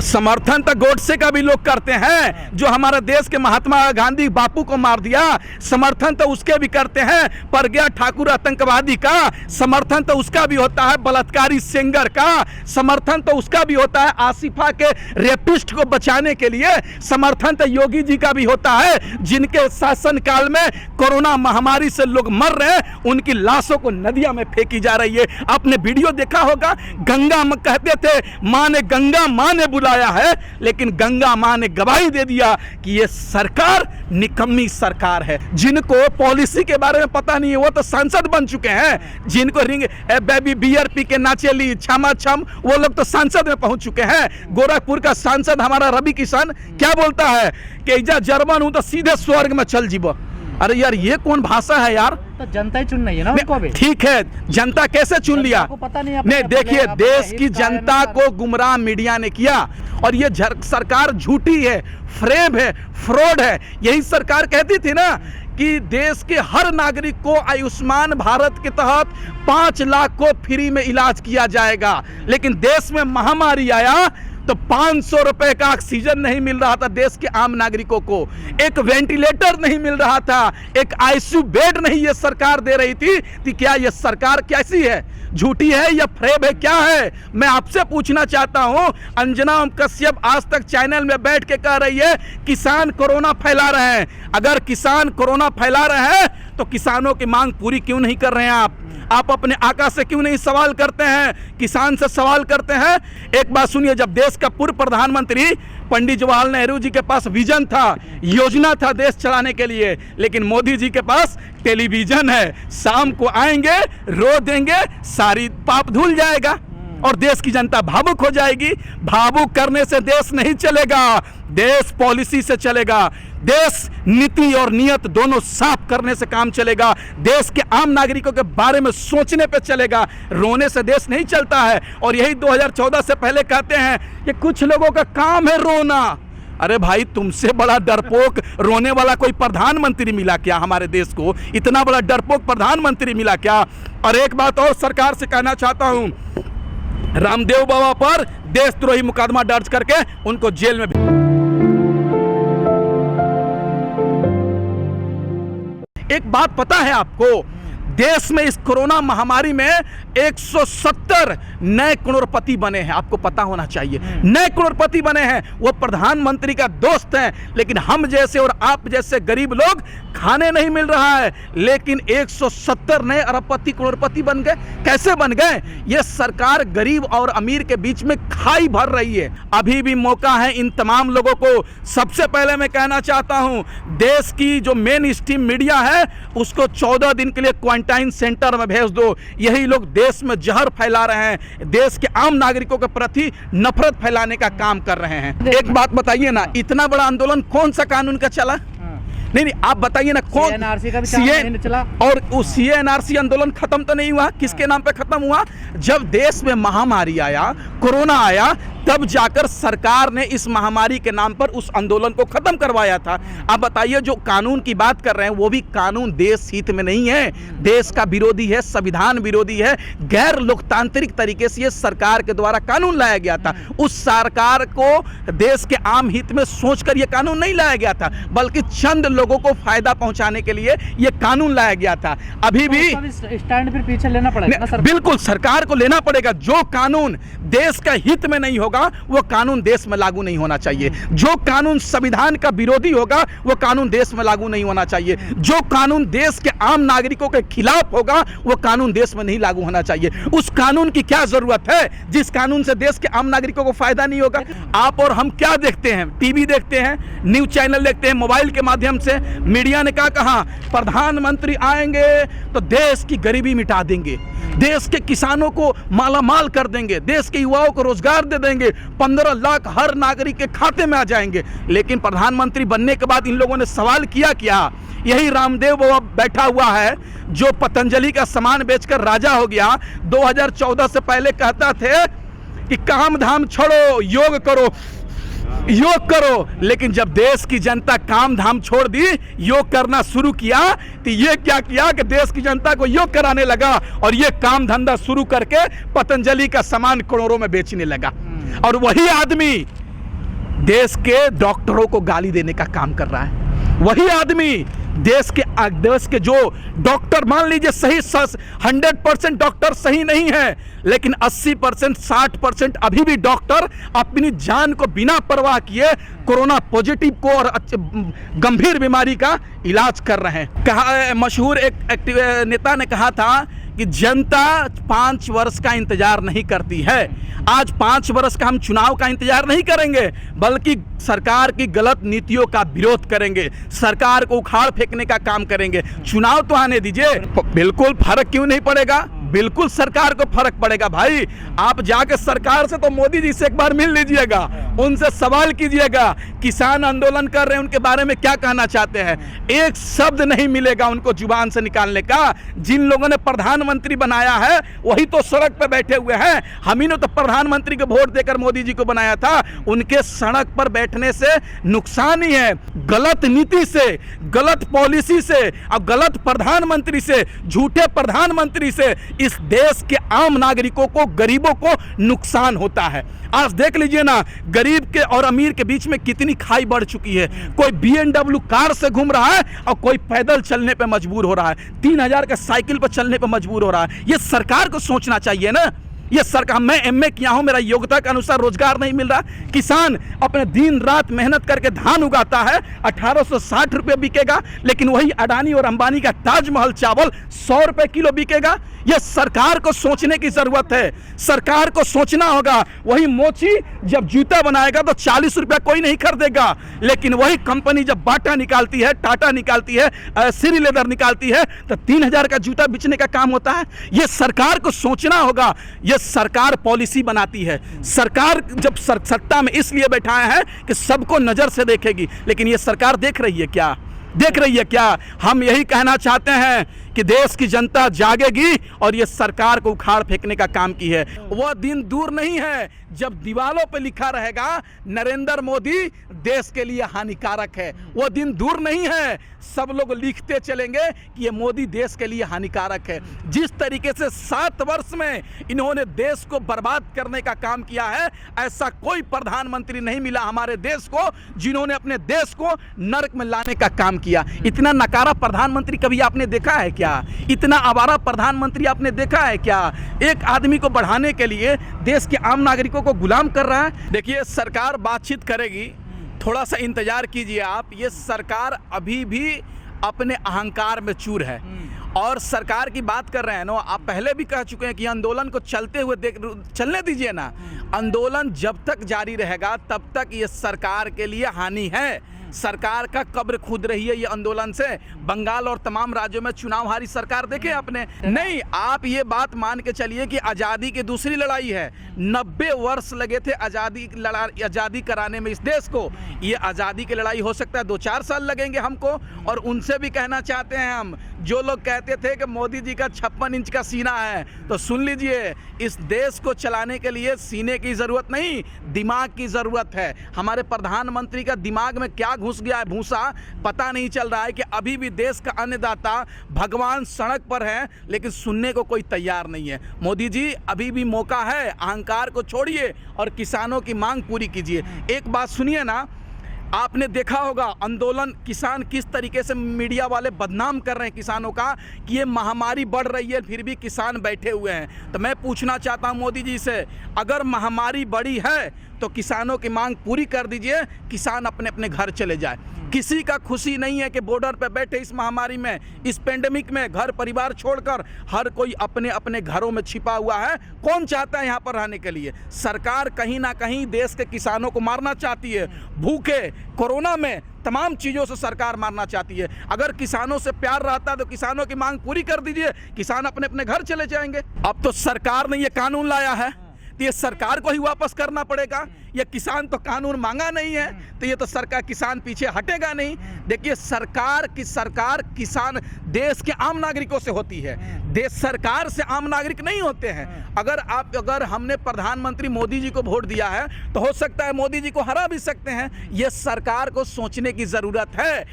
समर्थन तो गोडसे का भी लोग करते हैं, जो हमारे देश के महात्मा गांधी बापू को मार दिया। समर्थन तो उसके भी करते हैं, प्रज्ञा ठाकुर आतंकवादी का। समर्थन तो उसका भी होता है, बलात्कारी सिंगर का। समर्थन तो उसका भी होता है, आसिफा के रेपिस्ट को बचाने के लिए। समर्थन तो योगी जी का भी होता है, जिनके शासनकाल में कोरोना महामारी से लोग मर रहे हैं, उनकी लाशों को नदियां में फेंकी जा रही है। आपने वीडियो देखा होगा, गंगा मां कहते थे, मां ने गंगा मां ने बुलाया है, लेकिन गंगा मां ने गवाही दे दिया कि ये सरकार निकम्मी सरकार है। जिनको पॉलिसी के बारे में पता नहीं है वो तो सांसद बन चुके हैं। जिनको रिंग बेबी बियर पी के नाचेली छमा छम, वो लोग तो सांसद में पहुंच चुके हैं। गोरखपुर का सांसद हमारा रवि किशन क्या बोलता है कि इजा जर्मन हूं तो सीधे स्वर्ग में चल जीबो। अरे यार, ये कौन भाषा है यार? तो जनता ही चुन रही है ना उनको भी। ठीक है, जनता कैसे चुन लिया? पता नहीं। नहीं, देखिए, देश की जनता को गुमराह मीडिया ने किया, और ये सरकार झूठी है, फ्रेब है, फ्रॉड है। यही सरकार कहती थी ना कि देश के हर नागरिक को आयुष्मान भारत के तहत 5 लाख को फ्री में इलाज किया जाएगा, लेकिन देश में महामारी आया तो 500 रुपए का ऑक्सीजन नहीं मिल रहा था देश के आम नागरिकों को, एक वेंटिलेटर नहीं मिल रहा था, एक आईसीयू बेड नहीं ये सरकार दे रही थी। क्या ये सरकार कैसी है? झूठी है या फ्रेब है, क्या है? मैं आपसे पूछना चाहता हूं। अंजना कश्यप आज तक चैनल में बैठ के कह रही है किसान कोरोना फैला रहे हैं। अगर किसान कोरोना फैला रहे हैं तो किसानों की मांग पूरी क्यों नहीं कर रहे हैं आप अपने आका से क्यों नहीं सवाल करते हैं, किसान से सवाल करते हैं? एक बात सुनिए, जब देश का पूर्व प्रधानमंत्री पंडित जवाहरलाल नेहरू जी के पास विजन था, योजना था देश चलाने के लिए, लेकिन मोदी जी के पास टेलीविजन है। शाम को आएंगे, रो देंगे, सारी पाप धुल जाएगा और देश की जनता भावुक हो जाएगी। भावुक करने से देश नहीं चलेगा, देश पॉलिसी से चलेगा। देश नीति और नियत दोनों साफ करने से काम चलेगा। देश के आम नागरिकों के बारे में सोचने पे चलेगा। रोने से देश नहीं चलता है। और यही 2014 से पहले कहते हैं कि कुछ लोगों का काम है रोना। अरे भाई, तुमसे बड़ा डरपोक रोने वाला कोई प्रधानमंत्री मिला क्या हमारे देश को? इतना बड़ा डरपोक प्रधानमंत्री मिला क्या? और एक बात और सरकार से कहना चाहता हूं, रामदेव बाबा पर देशद्रोही मुकदमा दर्ज करके उनको जेल में। एक बात पता है आपको, देश में इस कोरोना महामारी में 170 नए करोड़पति बने हैं। आपको पता होना चाहिए, नए करोड़पति बने हैं। वो प्रधानमंत्री का दोस्त हैं, लेकिन हम जैसे और आप जैसे गरीब लोग खाने नहीं मिल रहा है, लेकिन 170 नए अरबपति करोड़पति बन गए। कैसे बन गए? ये सरकार गरीब और अमीर के बीच में खाई भर रही है। अभी भी मौका है इन तमाम लोगों को। सबसे पहले मैं कहना चाहता हूं, देश की जो मेन स्ट्रीम मीडिया है उसको 14 दिन के लिए क्वारंटाइन सेंटर में भेज दो। यही लोग देश में जहर फैला रहे हैं, देश के आम नागरिकों के प्रति नफरत फैलाने का काम कर रहे हैं। एक बात बताइए ना, इतना बड़ा आंदोलन कौन सा कानून का चला? नहीं, आप बताइए ना, कौन CNRC का भी चला? और उस CNRC आंदोलन खत्म तो नहीं हुआ? किसके नाम पे खत्म हुआ? जब देश में महामारी आया, कोरोना आया, तब जाकर सरकार ने इस महामारी के नाम पर उस आंदोलन को खत्म करवाया था। अब बताइए, जो कानून की बात कर रहे हैं वो भी कानून देश हित में नहीं है, देश का विरोधी है, संविधान विरोधी है, गैर लोकतांत्रिक तरीके से ये सरकार के द्वारा कानून लाया गया था। उस सरकार को देश के आम हित में सोचकर ये कानून नहीं लाया गया था, बल्कि चंद लोगों को फायदा पहुंचाने के लिए ये कानून लाया गया था। अभी भी स्टैंड फिर पीछे लेना पड़ेगा। बिल्कुल, सरकार को लेना पड़ेगा। जो कानून देश का हित में नहीं होगा वो कानून देश में लागू नहीं होना चाहिए। जो कानून संविधान का विरोधी होगा वो कानून देश में लागू नहीं होना चाहिए। जो कानून देश के आम नागरिकों के खिलाफ होगा वो कानून देश में नहीं लागू होना चाहिए। उस कानून की क्या जरूरत है जिस कानून से देश के आम नागरिकों को फायदा नहीं होगा? आप और हम क्या देखते हैं? टीवी देखते हैं, न्यूज चैनल देखते हैं, मोबाइल के माध्यम से। मीडिया ने क्या कहा? प्रधानमंत्री आएंगे तो देश की गरीबी मिटा देंगे, देश के किसानों को मालामाल कर देंगे, देश के युवाओं को रोजगार दे देंगे, 15 लाख हर नागरिक के खाते में आ जाएंगे। लेकिन प्रधानमंत्री बनने के बाद इन लोगों ने सवाल किया क्या? यही रामदेव बाबा बैठा हुआ है जो पतंजलि का सामान बेचकर राजा हो गया। 2014 से पहले कहता थे कि काम धाम छोड़ो, योग करो, योग करो। लेकिन जब देश की जनता काम धाम छोड़ दी, योग करना शुरू किया, तो ये क्या किया कि देश की जनता को योग कराने लगा और ये काम धंधा शुरू करके पतंजलि का सामान करोड़ों में बेचने लगा। और वही आदमी देश के डॉक्टरों को गाली देने का काम कर रहा है। वही आदमी देश के जो डॉक्टर, मान लीजिए सही 100% डॉक्टर सही नहीं है, लेकिन 80% 60% अभी भी डॉक्टर अपनी जान को बिना परवाह किए कोरोना पॉजिटिव को और गंभीर बीमारी का इलाज कर रहे हैं। कहा, मशहूर एक नेता ने कहा था कि जनता 5 वर्ष का इंतजार नहीं करती है। आज 5 वर्ष का हम चुनाव का इंतजार नहीं करेंगे, बल्कि सरकार की गलत नीतियों का विरोध करेंगे, सरकार को उखाड़ फेंकने का काम करेंगे। चुनाव तो आने दीजिए, बिल्कुल फर्क क्यों नहीं पड़ेगा, बिल्कुल सरकार को फर्क पड़ेगा। भाई आप जाके सरकार से तो मोदी जी से एक बार मिल लीजिएगा, उनसे सवाल कीजिएगा किसान आंदोलन कर रहे हैं उनके बारे में क्या कहना चाहते हैं। एक शब्द नहीं मिलेगा उनको जुबान से निकालने का। जिन लोगों ने प्रधानमंत्री बनाया है वही तो सड़क पर बैठे हुए हैं। हम ही ने तो प्रधानमंत्री को वोट देकर मोदी जी को बनाया था। उनके सड़क पर बैठने से नुकसान ही है। गलत नीति से, गलत पॉलिसी से और गलत प्रधानमंत्री से, झूठे प्रधानमंत्री से इस देश के आम नागरिकों को, गरीबों को नुकसान होता है। आज देख लीजिए ना, गरीब के और अमीर के बीच में कितनी खाई बढ़ चुकी है। कोई BMW कार से घूम रहा है और कोई पैदल चलने पे मजबूर हो रहा है, 3000 का साइकिल पर चलने पे मजबूर हो रहा है। ये सरकार को सोचना चाहिए ना। ये सरकार, मैं MA किया हूं, मेरा योग्यता के अनुसार रोजगार नहीं मिल रहा। किसान अपने दिन रात मेहनत करके धान उगाता है, 1860 रुपये बिकेगा, लेकिन वही अडानी और अंबानी का ताजमहल चावल 100 रुपये किलो बिकेगा। यह सरकार को सोचने की जरूरत है। सरकार को सोचना होगा। वही मोची जब जूता बनाएगा तो 40 रुपया कोई नहीं खरीदेगा, लेकिन वही कंपनी जब बाटा निकालती है, टाटा निकालती है, श्री लेदर निकालती है, तो 3000 का जूता बेचने का काम होता है। यह सरकार को सोचना होगा। यह सरकार पॉलिसी बनाती है। सरकार जब सत्ता में इसलिए बैठाया है कि सबको नजर से देखेगी, लेकिन यह सरकार देख रही है क्या? देख रही है क्या? हम यही कहना चाहते हैं कि देश की जनता जागेगी और ये सरकार को उखाड़ फेंकने का काम की है। वह दिन दूर नहीं है जब दीवारों पे लिखा रहेगा नरेंद्र मोदी देश के लिए हानिकारक है। वह दिन दूर नहीं है, सब लोग लिखते चलेंगे कि ये मोदी देश के लिए हानिकारक है। जिस तरीके से 7 वर्ष में इन्होंने देश को बर्बाद करने का काम किया है, ऐसा कोई प्रधानमंत्री नहीं मिला हमारे देश को जिन्होंने अपने देश को नरक में लाने का काम किया। इतना नकारा प्रधानमंत्री कभी आपने देखा है क्या? इतना आवारा प्रधानमंत्री आपने देखा है क्या? एक आदमी को बढ़ाने के लिए देश के आम नागरिकों को गुलाम कर रहा है। देखिए, सरकार बातचीत करेगी, थोड़ा सा इंतजार कीजिए आप। ये सरकार अभी भी अपने अहंकार में चूर है और सरकार की बात कर रहे हैं ना, आप पहले भी कह चुके हैं कि आंदोलन को चलते हुए चलने दीजिए ना। आंदोलन जब तक जारी रहेगा तब तक ये सरकार के लिए हानि है। सरकार का कब्र खुद रही है ये आंदोलन से। बंगाल और तमाम राज्यों में चुनाव हारी सरकार देखे आपने? नहीं। आप ये बात मान के चलिए कि आज़ादी की दूसरी लड़ाई है। 90 वर्ष लगे थे आज़ादी कराने में इस देश को। ये आज़ादी की लड़ाई हो सकता है 2-4 साल लगेंगे हमको। और उनसे भी कहना चाहते हैं हम, जो लोग कहते थे कि मोदी जी का 56 इंच का सीना है, तो सुन लीजिए, इस देश को चलाने के लिए सीने की ज़रूरत नहीं, दिमाग की ज़रूरत है। हमारे प्रधानमंत्री का दिमाग में क्या घुस गया है भूसा, पता नहीं चल रहा है कि अभी भी देश का अन्नदाता भगवान सड़क पर है, लेकिन सुनने को कोई तैयार नहीं है। मोदी जी, अभी भी मौका है, अहंकार को छोड़िए और किसानों की मांग पूरी कीजिए। एक बात सुनिए ना, आपने देखा होगा आंदोलन किसान किस तरीके से मीडिया वाले बदनाम कर रहे हैं किसानों का कि ये महामारी बढ़ रही है फिर भी किसान बैठे हुए हैं। तो मैं पूछना चाहता हूं मोदी जी से, अगर महामारी बड़ी है तो किसानों की मांग पूरी कर दीजिए, किसान अपने अपने घर चले जाए। किसी का खुशी नहीं है कि बॉर्डर पे बैठे इस महामारी में, इस पेंडेमिक में घर परिवार छोड़कर हर कोई अपने अपने घरों में छिपा हुआ है। कौन चाहता है यहाँ पर रहने के लिए? सरकार कहीं ना कहीं देश के किसानों को मारना चाहती है। भूखे, कोरोना में, तमाम चीज़ों से सरकार मारना चाहती है। अगर किसानों से प्यार रहता तो किसानों की मांग पूरी कर दीजिए, किसान अपने अपने घर चले जाएंगे। अब तो सरकार ने ये कानून लाया है, ये सरकार को ही वापस करना पड़ेगा। ये किसान तो कानून मांगा नहीं है, तो ये तो सरकार, किसान पीछे हटेगा नहीं। देखिए, सरकार किसान देश के आम नागरिकों से होती है, देश सरकार से आम नागरिक नहीं होते हैं। अगर हमने प्रधानमंत्री मोदी जी को वोट दिया है तो हो सकता है मोदी जी को हरा भी सकते हैं। ये सरकार को सोचने की जरूरत है।